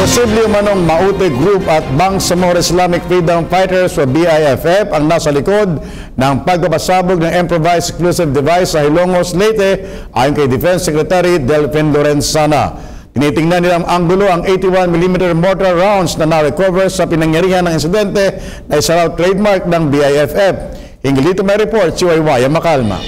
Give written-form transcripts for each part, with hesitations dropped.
Posible manong Maute Group at Bangsamoro Islamic Freedom Fighters o BIFF ang nasa likod ng pagpapasabog ng improvised explosive device sa Hilongos, Leyte ayon kay Defense Secretary Delfin Lorenzana. Tinitingnan nilang anggulo ang 81mm mortar rounds na na-recover sa pinangyarihan ng insidente na isa raw trademark ng BIFF. Hinggil dito may report si Waywaya Makalma.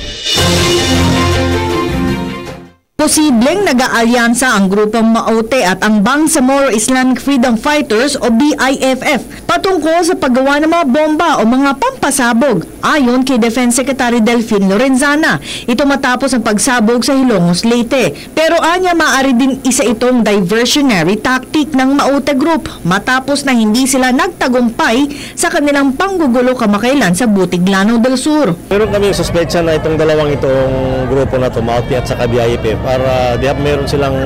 Posibleng nag-aalyansa ang grupong Maute at ang Bangsamoro Islamic Freedom Fighters o BIFF patungkol sa paggawa ng mga bomba o mga pampasabog ayon kay Defense Secretary Delfin Lorenzana. Ito matapos ang pagsabog sa Hilongos, Leyte. Pero anya maaari din isa itong diversionary tactic ng Maute Group matapos na hindi sila nagtagumpay sa kanilang panggugulo kamakailan sa Butig, Lanao del Sur. Meron kami suspecha na itong dalawang itong grupo na to, Maute at saka BIFF, para meron silang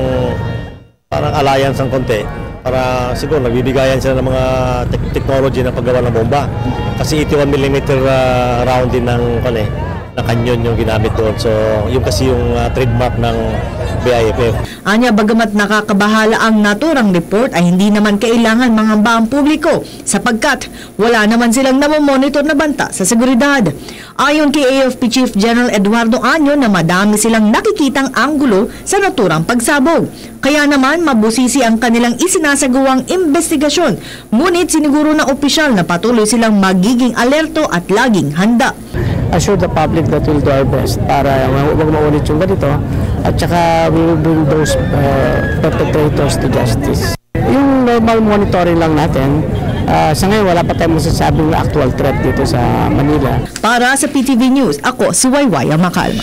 parang alliance ng konti para siguro nagbibigayan sila ng mga technology na paggawa ng bomba kasi 81mm round din ng kanyon yung ginamit doon, so yung kasi yung trademark ng BIFF. Anya bagamat nakakabahala ang naturang report ay hindi naman kailangan mangamba ang publiko sapagkat wala naman silang namomonitor na banta sa seguridad. Ayon kay AFP Chief General Eduardo Año na madami silang nakikitang anggulo sa naturang pagsabog. Kaya naman mabusisi ang kanilang isinasagawang investigasyon. Ngunit siniguro ng opisyal na patuloy silang magiging alerto at laging handa. Assure the public that we'll do our best para huwag maulit yung ganito at saka we will bring those perpetrators to justice. Yung normal monitoring lang natin, sa ngayon wala pa tayong masasabing actual threat dito sa Manila. Para sa PTV News, ako si Waywaya Makalma.